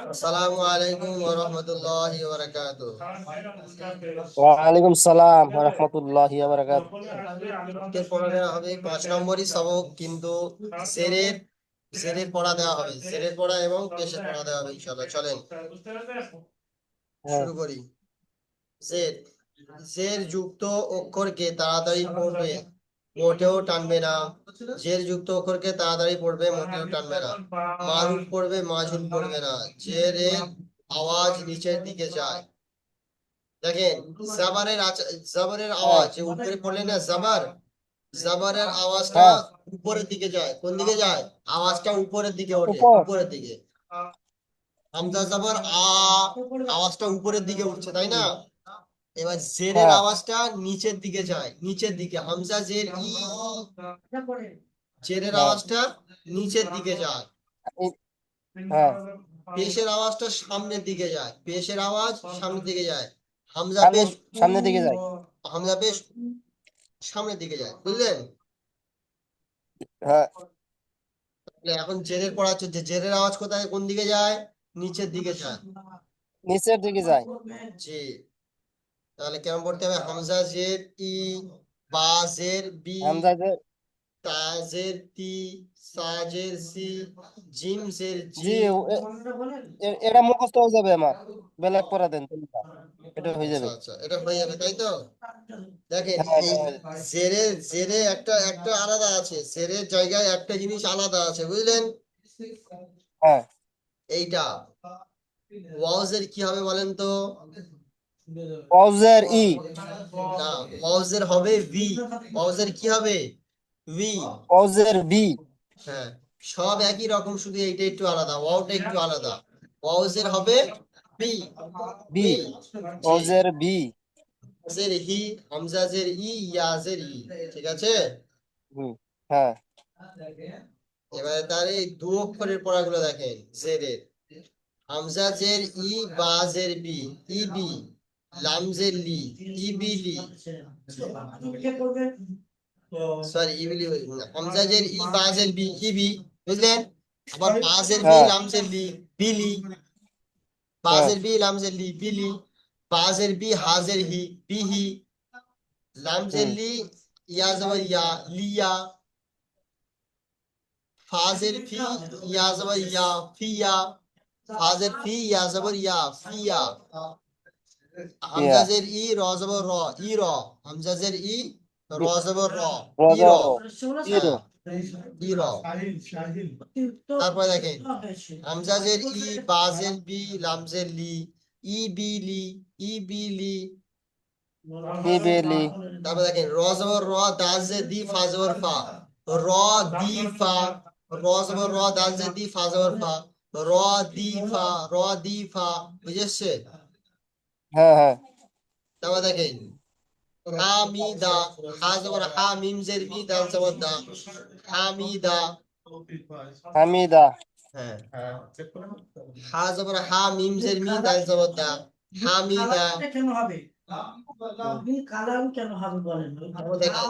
আসসালামু আলাইকুম ওয়া রাহমাতুল্লাহি ওয়া বারাকাতুহু। ওয়ালাইকুম সালাম রহমতুল্লাহি ওয়া বারাকাতুহু। আজকের পড়া দেওয়া হবে 5 নম্বরই সবক, কিন্তু জেরের জেরের পড়া দেওয়া হবে, জেরের পড়া এবং পেশের পড়া দেওয়া হবে ইনশাআল্লাহ। চলেন হ্যাঁ, শুরু করি। জের জের যুক্ত অক্ষরকে তাড়াতাড়ি পড়বে, মোটেও টানবে না। জের যুক্ত অক্ষরকে তাড়াতাড়ি পড়বে, মোটেও টানবে না। মারুফ পড়বে, মাজুর পড়বে না। জেরের আওয়াজ নিচের দিকে যায়। দেখেন, জাবারের হ্যাঁ, আওয়াজ যে উপরে পড়লে না, জাবারের আওয়াজটা হ্যাঁ, উপরের দিকে যায়। কোন দিকে যায়? আওয়াজটা উপরের দিকে ওঠে, উপর। উপরের দিকে। হামজা জাবার আওয়াজটা উপরের দিকে উঠছে, তাই না? এবার জেরের হ্যাঁ, আওয়াজটা নিচের দিকে যায়, নিচের দিকে। হামজা জের জেরের হ্যাঁ, আওয়াজটা নিচের দিকে যায়। ই- হ্যাঁ, পেশের আওয়াজটা সামনের দিকে যায়, পেশের আওয়াজ সামনের দিকে যায়। হামজা সামনে পেশ সামনের দিকে যাই। হামজা পেশ সামনের দিকে যায়, বুঝলেন? হ্যাঁ, তাহলে এখন জেরের পড়া হচ্ছে, জেরের আওয়াজ কোথায়, কোন দিকে যায়? নিচের দিকে যায়। নিচের দিকে যাই। জি। তাহলে কেমন পড়তে হবে? হামজা জের ই, বা জের বি, হামজা যে তা জের তি, সা জের সি, জিম জের জি, জি। এটা মুখস্থ হয়ে যাবে আমার। বেলেগ পড়া দেন তিনটা, এটা হয়ে আচ্ছা যাবে। আচ্ছা, এটা হয়ে যাবে, তাই তো? দেখেন, হ্যাঁ, এটা এই হয়ে যাবে। জেরে জেরে একটা একটা আলাদা আছে, জেরের জায়গায় একটা জিনিস আলাদা আছে, বুঝলেন? হ্যাঁ, এইটা ওয়াওজের কি হবে বলেন তো? অজের ই, না, ওয়াওজের হবে ভি। ওয়াওজের কি হবে? ভি। অজের বি, হ্যাঁ, সব একই রকম, শুধু এইটা একটু আলাদা, ওয়াওটা একটু আলাদা। ওয়াওজের হবে বি। বি, বি। জি। অজের বি। জের হি, হামজা জের ই, ইয়া জের ই। ঠিক আছে? হুম, হ্যাঁ, এবারে তার এই দু অক্ষরের পড়াগুলো দেখেন। জেরের হামজা জের ই, বা জের বি, ই বি। লাম জের লি, ই বি লি। সরি, ই বি লি না, হামজা জের ই, বা জের বি, ই বি। বুঝলেন? আবার বা জের বি, হ্যাঁ, লাম জের লি, বিলি। বা হ্যাঁ, জের বি, লাম জের লি, বিলি। বা জের বি, হা জের হি, বিহি। লাম জের হুম, লি, ইয়া জবর ইয়া, লিয়া। ফাজের ফি, ইয়া জবর ইয়া, ফিয়া। ফাজের ফি, ইয়া জবর ইয়া, ফিয়া। ইয়া, হামজাজের ই, র জবর র, ই র। হামজাজের ই, র বি, জবর র, ই র। রজর, ইরো, হ্যাঁ, ই র। তারপরে দেখেন, হামজাজের ই, বাজের বি, লামজের লি, ই বি লি, ই বি লি। ইবেলি, তারপর দেখেন, র জবর র, দাল জের দি, ফা জবর ফা। র দি ফা। র জবর র, দাল জের দি, ফা জবর ফা। র দি ফা, র দি ফা। বুঝেছে? হ্যাঁ, হ্যাঁ, তারপর দেখেন, হামিদা। হা জবর হা, মিম জের মি, দাল জবর দা। হামিদা। হামিদা, হ্যাঁ, হা জবর হা, মিম জের মি, দাল জবর দা। হামিদা। হুম, তারপর দেখেন,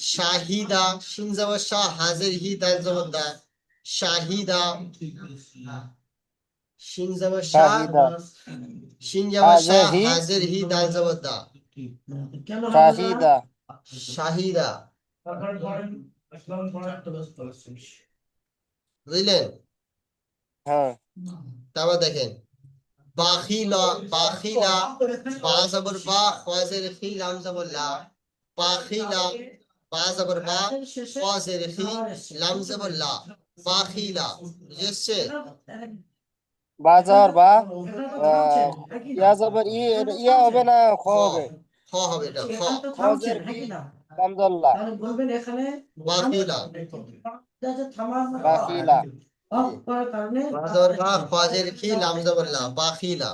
শাহিদা। শিন জবর শাহ, হাজের হি, দাল জবর দা। শাহিদা। শিন জবর শাহ, শাহিদা, শিন জবর হাজের শাহ, হি, হাজের হি, দাল জবর দা। শাহিদা, শাহিদা। বুঝলেন? হ্যাঁ, তারপর দেখেন, বাখিলা। বাখিলা। বা জবর বা, খা জের খি, লাম জবর লা। বাখিলা। বা জবর বা, খা জের খি, লাম জবর লা। বাখিলা। বুঝেছে? বাজার বা আহ, ইয়া যাবার ইয়া হবে না, খ খ। হবে। খ হবে এটা, খ। খজের বি, কামদুল্লাহ, বাখিলা। বাকিলা, বা জবর বা, খা জের খি, লাম জবর লা। বাখিলা।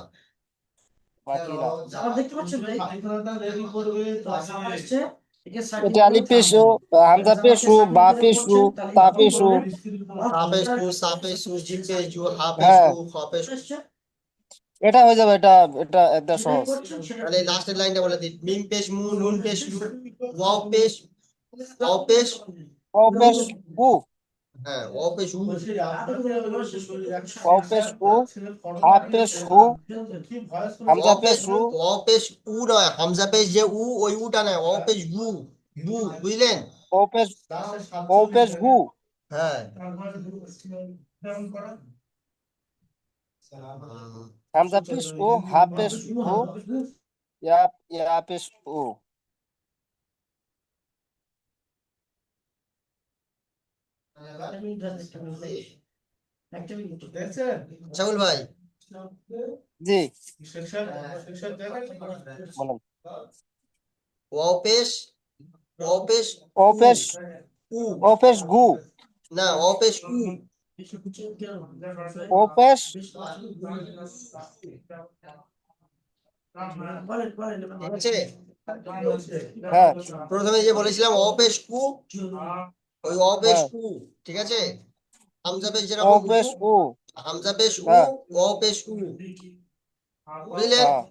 বাকিলা। এটা আলি পেশু, হামজা পেশু, বা পেশু, তা পেশু। তা পেশু, সা পেশু, জিম পেশু, হা হ্যাঁ, পেশু, খ পেশু। এটা হয়ে যাবে। এটা এটা একদম সহজ। তাহলে লাস্টের লাইনটা বলে দিই। মিম পেশ মু, নুন পেশ লু, ওয়াও পেশ, ওয়াও পেশ ও পেশ উ, হ্যাঁ ওয়াও পেশ উ, ওয়াও পেশ উ, হা পেশ হু, হামজা ওয়াও পেশ পেশ হু, ওয়াও পেশ উ নয়, হামজা পেশ যে উ, ওই উটা নয়, ওয়াও পেশ বু, বু, বুঝলেন? ওয়াও পেশ, ওয়াও পেশ গু, হ্যাঁ হামজা পেশ ও, হা পেশ হু, ইয়া ইয়া পেশ ও। শাহুল ভাই, জি বলেন। ওয়াও পেশ, ওয়াও পেশ ওয়াও উ, পেশ, উ, ওয়াও পেশ গু, না ওয়াও পেশ উ, ওয়াও পেশ, ঠিক আছে? হ্যাঁ প্রথমে যে বলেছিলাম ওয়াও পেশ উ, ওই ওয়াও পেশ হ্যাঁ, উ, ঠিক আছে? হামজা পেশ ওয়াও যেরকম উ, পেশ উ, হামজা পেশ উ, হ্যাঁ ওয়াও পেশ উ, বুঝলেন? হ্যাঁ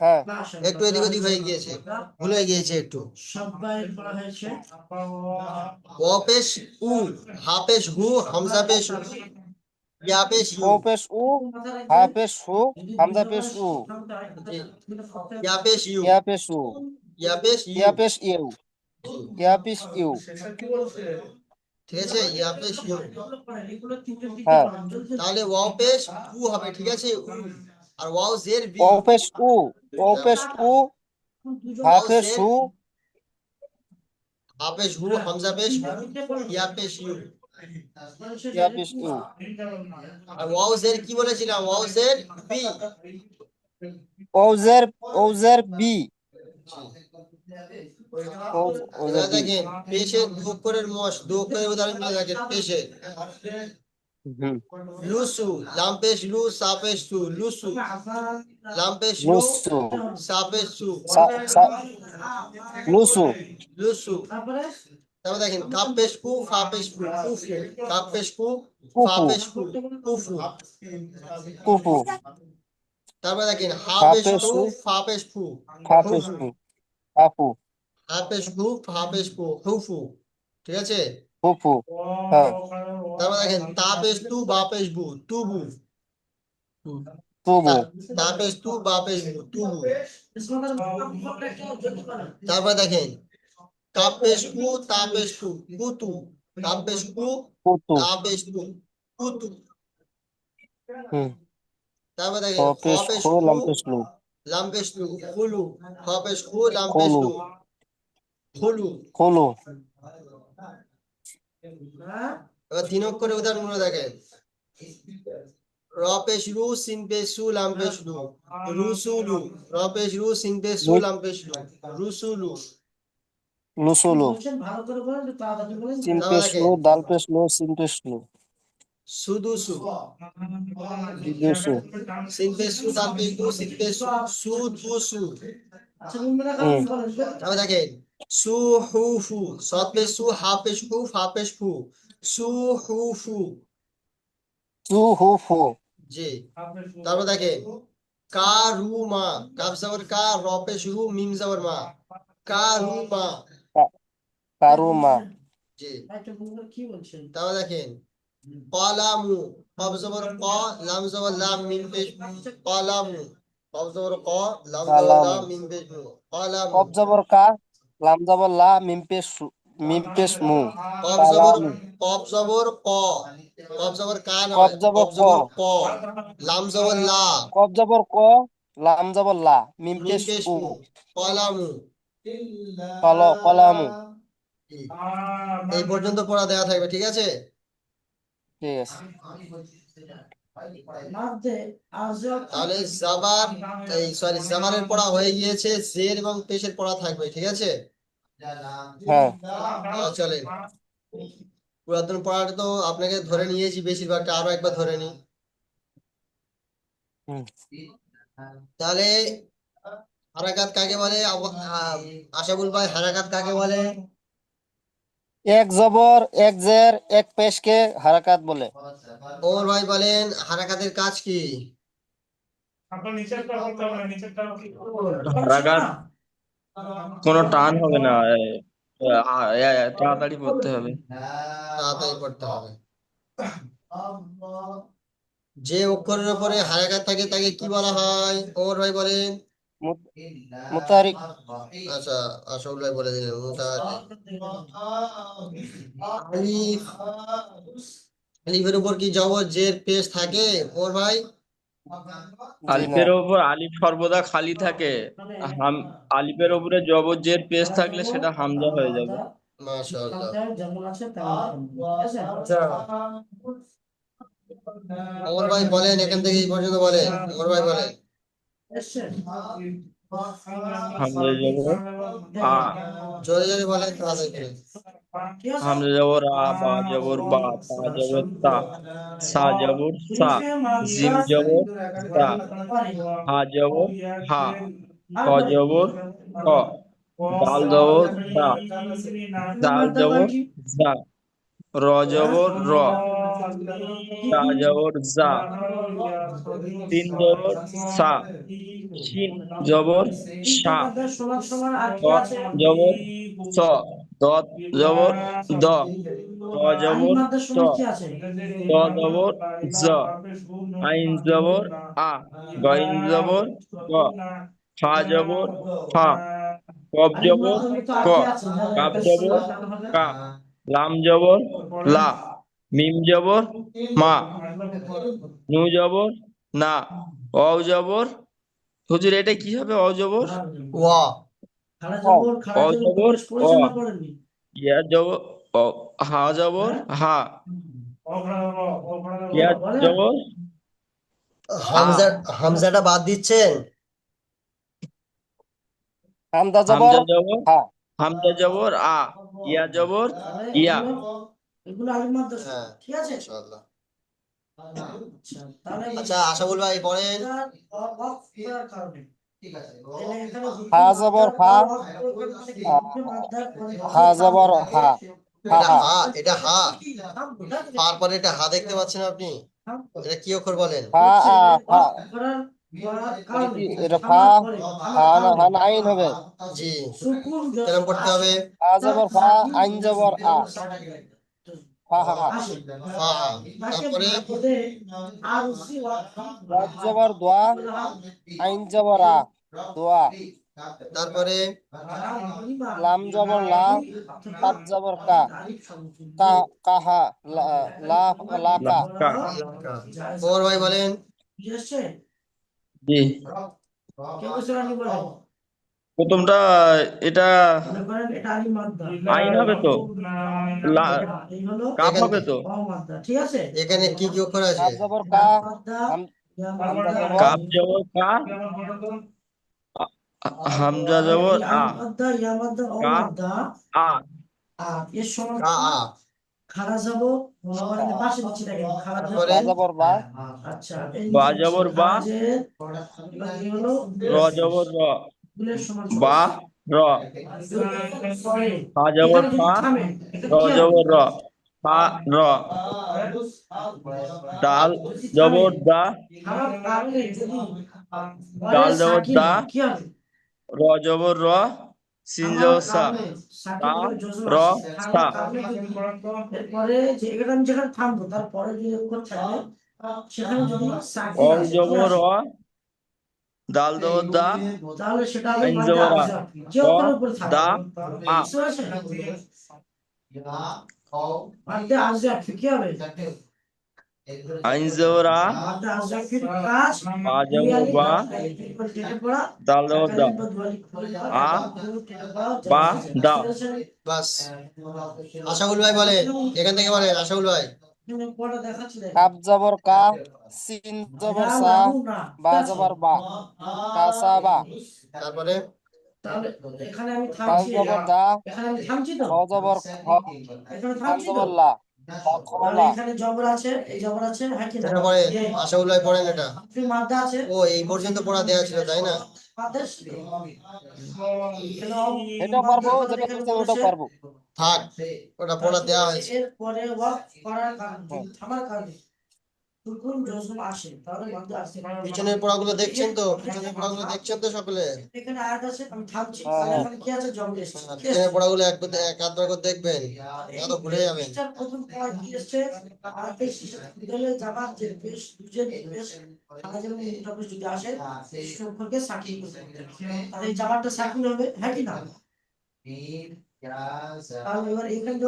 হ্যাঁ, একটু এদিক ওদিক হয়ে গিয়েছে, ভুল হয়ে গিয়েছে একটু। ওয়াও পেশ উ, হা পেশ হু, হামজা পেশ উ, ইয়া পেশ ইউ, ওয়াও পেশ উ, হা পেশ হু, হামজা পেশ উ, জি, ইয়া পেশ ইউ, ইয়া পেশ উ, ইয়া পেশ ইয়া ইউ, পেশ ইউ, ইয়া পেশ ইউ, ঠিক আছে? ইয়া পেশ ইউ, হ্যাঁ তাহলে ওয়াও পেশ উ হবে, ঠিক আছে? উ, আর ওয়াও জের বি, ওয়াও পেশ উ, ওয়াও পেশ উ, হা ওয়াও পেশ জের, হু, হা পেশ হু, হামজা পেশ হু, ইয়া পেশ ইউ, ইয়া পেশ ইউ, আর ওয়াও জের কি বলেছিলাম? ওয়াও জের বি, ওজের, ওজের বি, ওজের এবার বি, দেখেন পেশের দু অক্ষরের মশ, দু অক্ষরের উদাহরণ গুলো দেখেন পেশের। হুম, লুসু, লাম পেশ লু, সা পেশ সু, লুসু, লাম পেশ লু, লুসু, সা পেশ সু, সা সা লুসু, লুসু। তারপর দেখেন কাপ পেশ কু, ফা পেশ কু, কুফু, কাপ পেশ কু, ফা কুফু, পেশ কু, কুফু। কুফু, তারপর দেখেন হা হা পেশ পেশ ফু, হু, ফা পেশ ফু, ফা পেশ হুফু, হু, হাফু, হা পেশ ফু, ফা পেশ ফু, হুফু, ঠিক আছে? ফুফু, হ্যাঁ তারপর দেখেন তা পেশ তু, বা পেশ বু, তুবু, তুবু, তা পেশ তু, বা পেশ বু, তুবু। তারপর দেখেন কাপ পেশ কু, তা পেশ তু, কুতু, কাপ পেশ কু, কুতু, তা পেশ তু, কুতু। হুম, তারপর খ দেখেন খ পেশ পেশ খো, খু, লাম পেশ লু, লাম পেশ লু, খুলু, খ পেশ খু, লাম পেশ খোলু, লু, খুলু। খোলো, এবার তিন অক্ষরের উদাহরণগুলো দেখেন র পেশ রু, সিন পেশ সু, লাম পেশ লু, রুসুলু, র পেশ রু, সিন পেশ সু, লাম পেশ লু, রুসুলু। লুসুলু, সিন তারপর পেশ লু, দেখেন দাল পেশ লু, সিন পেশ লু, সুদুসু, দুদুসু, সিন পেশ সু, দাল পেশ দু, সিন পেশ সু, সুদুসু। হুম, তারপর দেখেন সু হুফু, সৎ পেশ সু, হা পেশ হু, ফা পেশ ফু, সু হুফু, চু হু ফু, জি। তারপর দেখেন কারুমা, কাফ জবর কা, র পেশ রু, মিম জবর মা, কারুমা, কারুমা, জি। তারপর দেখেন কলামু, কফ জবর ক, লাম জবর লাম, মিম পেশ মু, কলামু, কফ জবর ক, লাম জবর কালামু, লাম, মিম পেশ মু, কলামু, কফ জবর কা, লাম জবর লা, মিম পেশ মু, কফ জবর, কালামু, কফ জবর ক, কফ জবর কা কফ নয়, জবর কফ ক, জবর ক, লাম জবর লা, কফ জবর ক, লাম জবর লা, মিম মিম পেশ পেশ উ, মু, কলামু। কলামু, এই পর্যন্ত পড়া দেওয়া থাকবে, ঠিক আছে? ঠিক আছে। তাহলে জাবার, এই সরি জাবারের পড়া হয়ে গিয়েছে, জের এবং পেশের পড়া থাকবে, ঠিক আছে? হ্যাঁ চলেন পুরাতন পড়াটা তো আপনাকে ধরে নিয়েছি বেশিরভাগটা, আরো একবার ধরে নি। হুম। তাহলে হারাকাত কাকে বলে? আশাবুল ভাই, হারাকাত কাকে বলে? এক জবর, এক জের, এক পেশকে হারাকাত বলে। ওমর ভাই বলেন হারাকাতের কাজ কি? হারাকাত কোনো টান হবে না, তাড়াতাড়ি পড়তে হবে। তাড়াতাড়ি পড়তে হবে। যে অক্ষরের উপরে হায়াকার থাকে তাকে কি বলা হয়? ওমর ভাই বলেন। মুত- মুতাহারিক। আচ্ছা, আশাউল ভাই বলে দিলেন মুতাহারিক। আলিফ, আলিফের উপর কি জবর জের পেশ থাকে ওমর ভাই? জি না। আলিফের ওপর আলিফ সর্বদা খালি থাকে। হাম আলিফের উপরে জবর জের পেশ থাকলে সেটা হামজা হয়ে যাবে। মাশাআল্লাহ। আচ্ছা, ওমর ভাই বলেন, এখান থেকে এই পর্যন্ত বলেন, ওমর ভাই বলেন। হামজা জবর আ, জোরে জোরে বলেন, তাড়াতাড়ি করে। হামজা জবর আ, বা জবর বা, তা জবর তা, সা জবর সা, জিম জবর জা, হা জবর হা, খ জবর খ, দাল জবর দা, জাল জবর জা, র জবর র, তা জবর জা, তিন জবর সা, শিন জবর সা, ত জবর স, দত জবর দ, ত জবর ত, ত জবর জ, আইন জবর আ, গইন জবর গ, ফা জবর ফা, কফ জবর ক, কাফ জবর কা, লাম জবর লা, মিম জবর মা, নু জবর না, অ জবর, হুজুর এটা কি হবে অ জবর? ওয়া। ও। অ জবর অ, ইয়া জবর অ, হা জবর হা, ইয়া জবর আ, হামজা, হামজাটা বাদ দিচ্ছেন? হামজা জবর হামজা জবর, হা। হামজা জবর আ, ইয়া জবর ইয়া। হ্যাঁ, মাশাআল্লাহ। আচ্ছা, আশাবুল ভাই বলেন। হা জবর হা। হা জবর হা। হা এটা হা। হা, এটা হা। তারপরে এটা হা দেখতে পাচ্ছেন আপনি? এটা কি অক্ষর বলেন? হা আ হা। এটা কি? এটা ফা। হা না, হা না আইন হবে। জি, কেরম করতে হবে? হা জবর ফা, আইন জবর আ। ফা হা। ফা। তারপরে দাল জবর দোয়া, আইন জবর আ। দোয়া। তারপরে লাম জবর লা, কাত জবর কা। কা কাহা লা। লা লা কা। লাক্কা। ওমর ভাই বলেন। জি, প্রথমটা এটা আইন হবে তো, লা, কাফ এখান হবে তো। এখানে কি কি অক্ষর আছে? কাফ জবর কা। হাম হামজা জবর কাফ জবর কা, হামজা জবর আ, কা আ, কা আ। তারপরে বা জবর বা, বা জবর বা, র জবর র, বা র, ফা জবর ফা, র জবর র, ফা র, দাল জবর দা, দাল জবর দা, র জবর র, সিন জবর সা, তা র সা, অ জবর অ, দাল জবর দা, আইন জবর আ, ক দা আ, আইন জবর আ, বা জবর বা, দাল জবর দা, আ বা দা। বাস। আশাউল ভাই বলেন, এখান থেকে বলেন আশাউল ভাই। কাফ জবর কা, সিন জবর সা, বা জবর বা, কাসা বা। তারপরে দাল জবর দা, খ জবর খ, লাম জবর লা, বা খলা। এটা পড়েন, আশাউল ভাই পড়েন এটা। ও, এই পর্যন্ত পড়া দেওয়া ছিল তাই না? এটাও পারবো, যেটা করছেন ওটাও পারবো। থাক, ওটা পড়া দেওয়া হয়েছে। হ্যাঁ। পিছনের পড়াগুলো দেখছেন তো? পিছনের পড়াগুলো দেখছেন তো সকলে? হ্যাঁ হ্যাঁ পিছনের পড়াগুলো এক আধবার করে দেখবেন, না তো ভুলে যাবেন।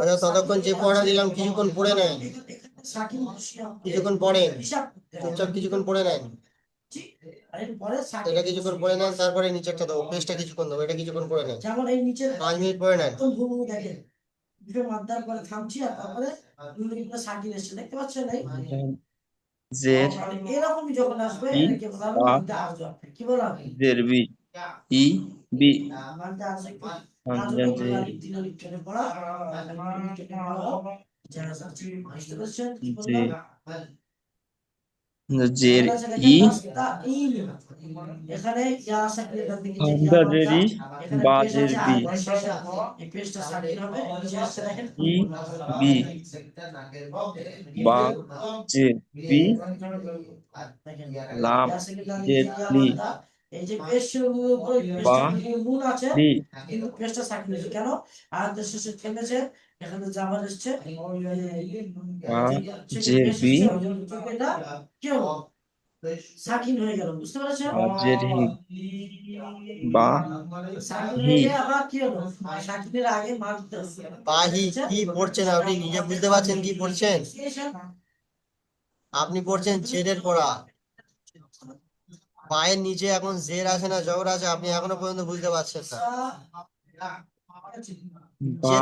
আচ্ছা, ততক্ষণ যে পড়া দিলাম কিছুক্ষণ পড়ে নেন, কিছুক্ষণ পড়েন, চুপচাপ কিছুক্ষণ পড়ে নেন। এটা কিছুক্ষণ পড়ে নেন, তারপরে নিচেরটা দেবো, পেজটা কিছুক্ষণ দেবো, এটা কিছুক্ষণ পড়ে নেন, 5 মিনিট পড়ে নেন। জের ই বা জের বি ই বি হামজা জের জের জের ই হামজা জের ই বা জের বি ই বি বা জের বি লাম জের লি বা লি বা জের বি বা জের হি বা হি বাহি কি পড়ছেন আপনি নিজে বুঝতে পারছেন কি পড়ছেন? আপনি পড়ছেন জেরের পড়া, পায়ের নিচে এখন জের আছে না জবর আছে, আপনি এখনো পর্যন্ত বুঝতে পারছেন না। বা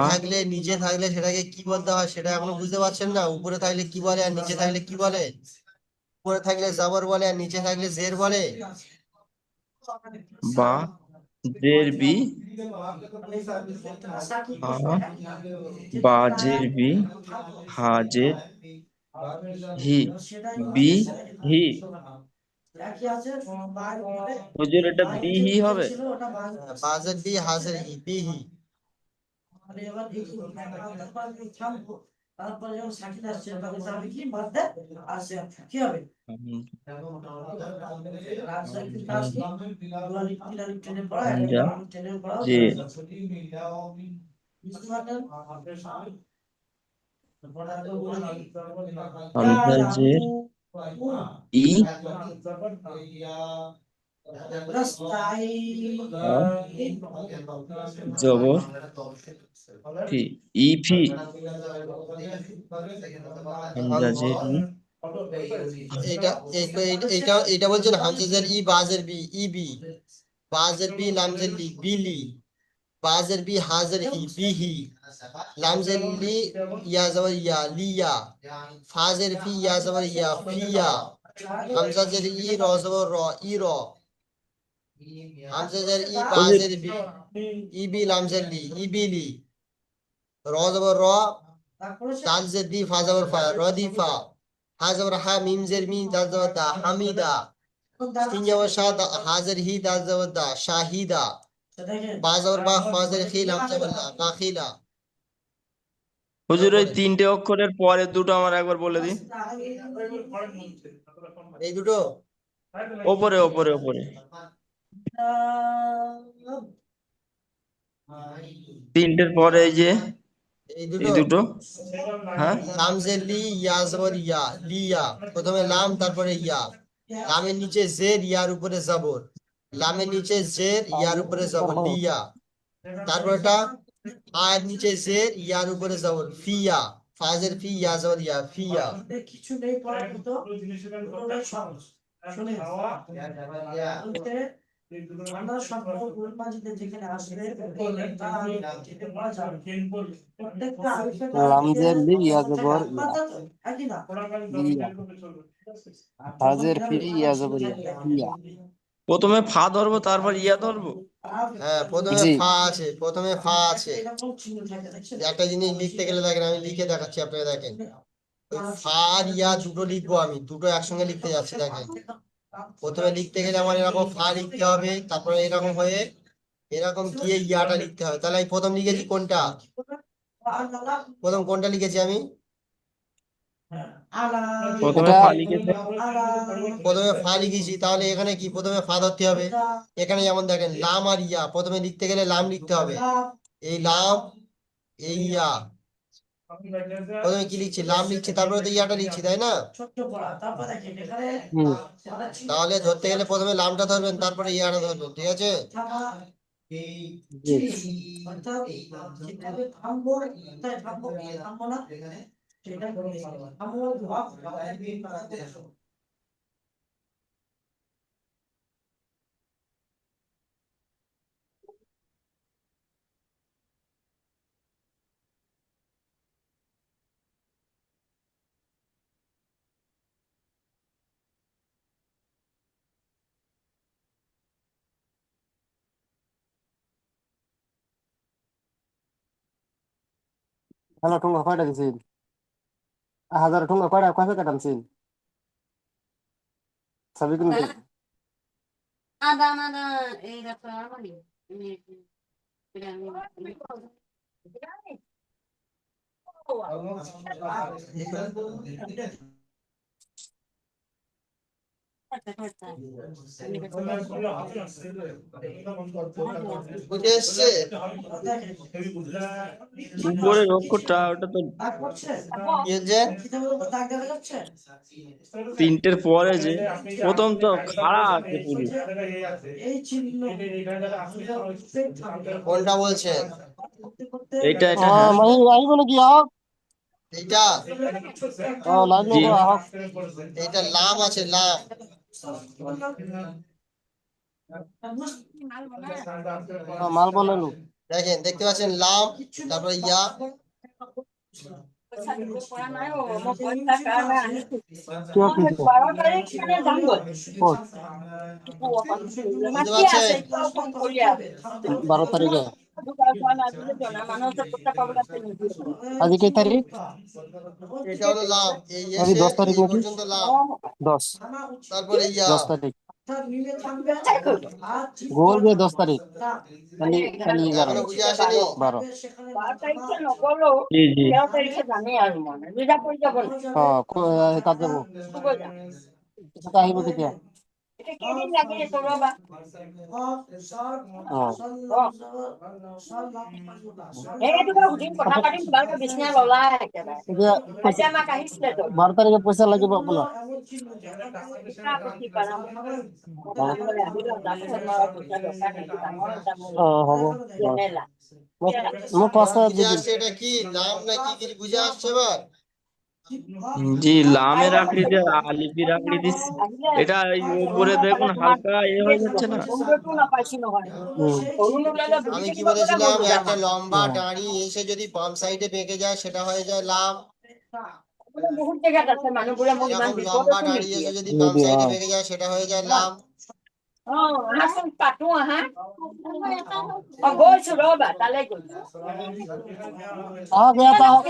নিচে থাকলে সেটাকে কি বলতে হয় সেটা এখনো বুঝতে পারছেন না। উপরে থাকলে কি বলে আর নিচে থাকলে কি বলে? উপরে থাকলে জবর বলে আর নিচে থাকলে জের বলে। বা জের বি হা বা জের বি হা জের হি বি হি হুজুর এটা বি হি হবে। বাজের বি হাজের হি বিহি। হামজা জে হামজা জের ই হা জবর ফি ই ফি হামজা জের ই এটা এটা এটা বলছেন হামজাজের ই বাজের বি ই বি, বাজের বি লামজের লি বিলি, বাজের বি হাজের হি বিহি, লামজের লি ইয়া জবর ইয়া লিয়া, ফাজের ফি ইয়া জবর ইয়া ফিয়া, হামজাজের ই র জবর র ই র, হামজাজের ই হুজুর বাজের বি ই বি লামজের লি ই বিলি, র জবর র, দাল জের দি ফা জবর ফা রদিফা, হা জবর হা মিম জের মি দাল জবর দা হামিদা, তিন জবর শাহ হাজের হি দাল জবর দা শাহিদা, বা জবর বা ফাজের খি লাম জবর লা বাখিলা। হুজুর ওই 3টে অক্ষরের পরের দুটো আমার একবার বলে দিন। এই দুটো ওপরে ওপরে ওপরে 3টের পরে এই যে এই এই দুটো দুটো হ্যাঁ লামজের লি ইয়া জবর ইয়া লিয়া, প্রথমে লাম তারপরে ইয়া, লামের নিচে জের ইয়ার উপরে জবর, লামের নিচে জের ইয়ার উপরে জবর লিয়া, তারপরটা আয়ের নিচে জের ইয়ার উপরে জবর ফিয়া, ফাজের ফি ইয়া জবর ইয়া ফিয়া। লামজের লি ইয়া জবর ইয়া লিয়া হাজের ফি ইয়া জবর ইয়া ইয়া প্রথমে ফা ধরবো তারপর ইয়া ধরবো। হ্যাঁ, প্রথমে জি ফা আছে, প্রথমে ফা আছে। একটা জিনিস লিখতে গেলে দেখেন, আমি লিখে দেখাচ্ছি আপনাকে, দেখেন ওই ফা আর ইয়া দুটো লিখবো, আমি দুটো একসঙ্গে লিখতে যাচ্ছি। দেখেন প্রথমে লিখতে গেলে আমার এরকম ফা লিখতে হবে, তারপরে এরকম হয়ে এরকম গিয়ে ইয়াটা লিখতে হবে। তাহলে আমি প্রথম লিখেছি কোনটা, প্রথম কোনটা লিখেছি আমি? প্রথমে এটা ফা লিখেছে, প্রথমে ফা লিখেছি, তাহলে এখানে কি প্রথমে ফা ধরতে হবে। এখানে যেমন দেখেন লাম আর ইয়া, প্রথমে লিখতে গেলে লাম লিখতে হবে। এই লাম, এই ইয়া, প্রথমে কি লিখছি, লাম লিখছি, তারপরে তো ইয়াটা লিখছি, তাই না? হুম তাহলে ধরতে গেলে প্রথমে লামটা ধরবেন, তারপরে ইয়াটা ধরবেন, ঠিক আছে? জি। হ্যালো ঠুঙ্গা কয়টা দিছিল? 1000 ঠুঙ্গা কয়টা কয় প্যাকেট আনছিল? সবই কিন্তু ada ada dapat apa nih ini বুঝে এসছে? উপরের অক্ষরটা ওটা তো কি হচ্ছে? প্রিন্টের পরে যে প্রথম তো খাড়া আছে পুরো। কোনটা বলছেন? এটা এটা হ্যাঁ। মাহি আহিব নাকি আহক? এইটা? লাইন জি। লোক আহক। এইটা লাম আছে, লাম। মাল বলেন। দেখেন, দেখতে পাচ্ছেন লাম, তারপরে ইয়া। কি হচ্ছে? কোন? বুঝতে পারছেন? 12 তারিখে। আজকে কয় তারিখ? এটা হলো লাম, এই আজ এসে 10 তারিখ এই নাকি? পর্যন্ত লাম, 10। তারপরে ইয়া। 10 তারিখ। গোল দিয়ে 10 তারিখ। খালি খালি 11। এখনো বুঝে আসেনি? 12। জি জি। হ্যাঁ কাজ যাবো। কোথায় আহিব কেতিয়া? হ্যাঁ। এতিয়া পইচা 12 তারিখে পইচা লাগিব আপোনাৰ। হ'ব। মই 5 টাকা দি বুঝে দিম। আসছে এটা কি লাম নাকি কিছু বুঝে আসছে এবার? জি, লামের আকৃতি আর আলিপির আকৃতি এটা এই উপরে দেখুন হালকা হয়ে যাচ্ছে না। আমি কি বলেছিলাম, একটা লম্বা হুম। দাঁড়ি এসে যদি বাম সাইডে বেঁকে যায় সেটা হয়ে যায় লাম। বহুত জেগাত আছে মানুহবোৰে মোক ইমান এরকম লম্বা বিপদতো দাঁড়ি নিদিয়ে এসে যদি বাম যদি সাইডে বেঁকে যায় সেটা হয়ে যায় লাম। আহাচোন পাতো আহা গৈছো ৰবা তালৈ গৈছো আহক ইয়াত আহক।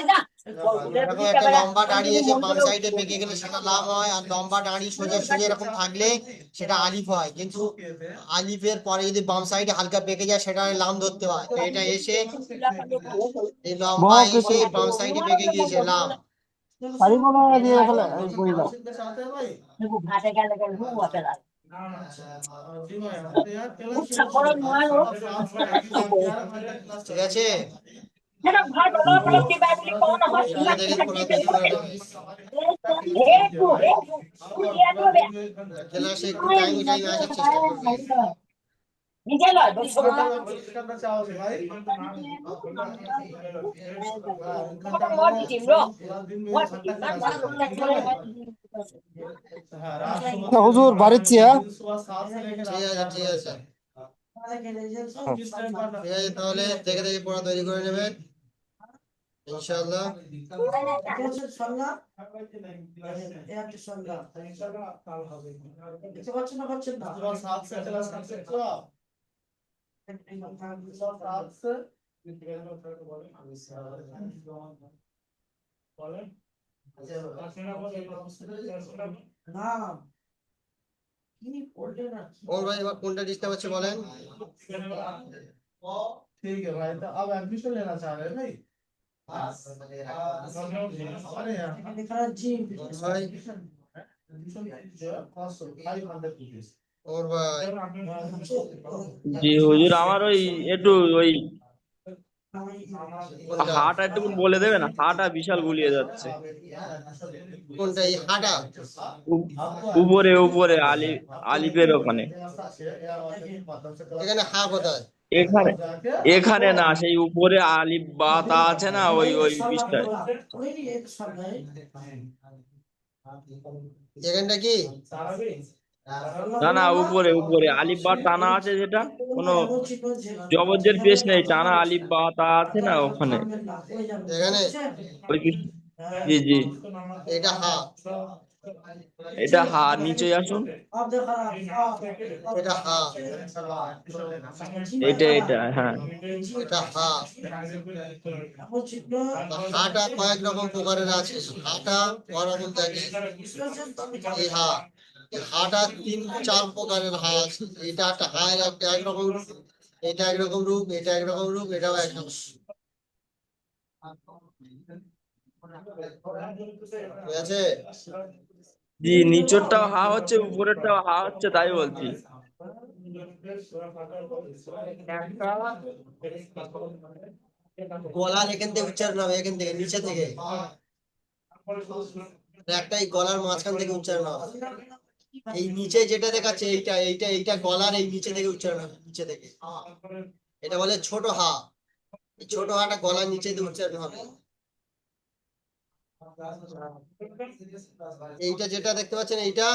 এরকম একটা লম্বা দাঁড়ি এসে বাম সাইডে বেঁকে গেলে সেটা লাম হয়, আর লম্বা দাঁড়ি সোজা সোজা এরকম থাকলে সেটা আলিফ হয়। কিন্তু আলিফের পরে যদি বাম সাইডে হালকা বেঁকে যায় সেটা লাম ধরতে হয়। তো এটা এসে এই লম্বা বহক এসে একটু। বাম সাইডে বেঁকে গিয়েছে লাম। পাৰিব নহয় দিয়ে এইফালে বহি যাওক। ভাতে গেলে গেলে খুব চাপৰত নোৱাৰো ঠিক আছে? সিহঁতক ভাত অলপ অলপ দিবা বুলি কওঁ নহয় ঠিক আছে, দেখে খোলা তৈরি করে নেবে। ক্লাসে একটু টাইমে টাইমে আসার চেষ্টা করবে। নিজে লয় বলছো মই দি দিম ৰ মই দি দিম ইমান ভাল লোক থাকিলে মই দি দিম হুজুর বাড়িচ্ছি হ্যাঁ। ঠিক আছে, ঠিক আছে, ঠিক আছে, তাহলে দেখে দেখে পড়া তৈরি করে নেবেন ইনশাআল্লাহ। ওর ভাই এবার কোনটা ডিস্টার্ব হচ্ছে বলেন? ठीक है भाई, तो अब एडमिशन लेना चाह रहे हैं भाई? ভাই, ওর ভাই, জি হুজুর, আমার ওই একটু ওই কোনটা হাটা একটু বলে দেবেন, হাটা বিশাল গুলিয়ে যাচ্ছে। কোনটা এই হাটা? উপ- উপরে উপরে আলিফের ওখানে। এখানে হা কোথায়? এখানে এখানে না, সেই উপরে আলিফ বা তা আছে না, ওই ওই পৃষ্ঠায়। এখানটা কি? না না, উপরে উপরে আলিফ বা টানা আছে, যেটা কোনো জবরজের পেশ নেই, টানা আলিফ বা তা আছে না ওখানে, এখানে ওই জি জি, এটা হা, এটা হা, নিচে আসুন। এটা হা, এটা হ্যাঁ। এটা হা। তা হাটা কয়েক রকম প্রকারের আছে। হাটা ওরকম দেখে এই হা, এই হাটা 3-4 প্রকারের হা আছে। এটা একটা হা, একটা একরকম রূপ, এটা একরকম রূপ, এটা একরকম রূপ, এটাও একরকম। ঠিক আছে? জি, নিচেরটাও হা হচ্ছে, উপরেরটাও হা হচ্ছে, তাই বলছি। গলার এখান থেকে উচ্চারণ হবে, এখান থেকে নিচে থেকে। একটা এই গলার মাঝখান থেকে উচ্চারণ হবে। এই নিচে যেটা দেখাচ্ছে এইটা এইটা এইটা গলার এই নিচে থেকে উচ্চারণ হবে, নিচে থেকে। এটা বলে ছোট হা। এই ছোট হাটা গলার নিচে দিয়ে উচ্চারণ হবে। এইটা যেটা দেখতে পাচ্ছেন এইটা,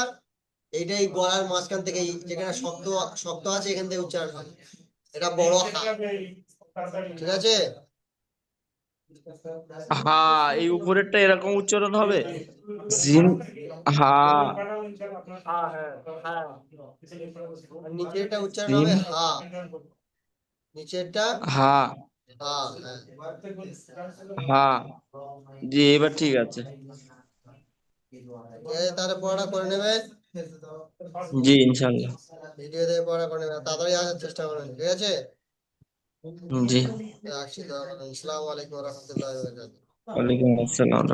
এইটা এই গলার মাঝখান থেকে যেখানে শক্ত শক্ত আছে এখান থেকে উচ্চারণ হবে। এটা বড় হা। ঠিক আছে? হা, এই উপরেরটা এরকম উচ্চারণ হবে। জিম, হা, আর নিচেরটা উচ্চারণ জিম, হবে হা। নিচেরটা হা, হা। হ্যাঁ, হা। জি, এবার ঠিক আছে। ঠিক আছে, তাহলে পড়াটা করে নেবে। জি, ইনশাল্লাহ। ভিডিও দিয়ে পড়া করে নেবে, তাড়াতাড়ি আসার চেষ্টা করবেন। ঠিক আছে? জি। রাখছি, তাহলে আসসালামু আলাইকুম রহমতুল্লাহ। ওয়ালাইকুম আসসালাম।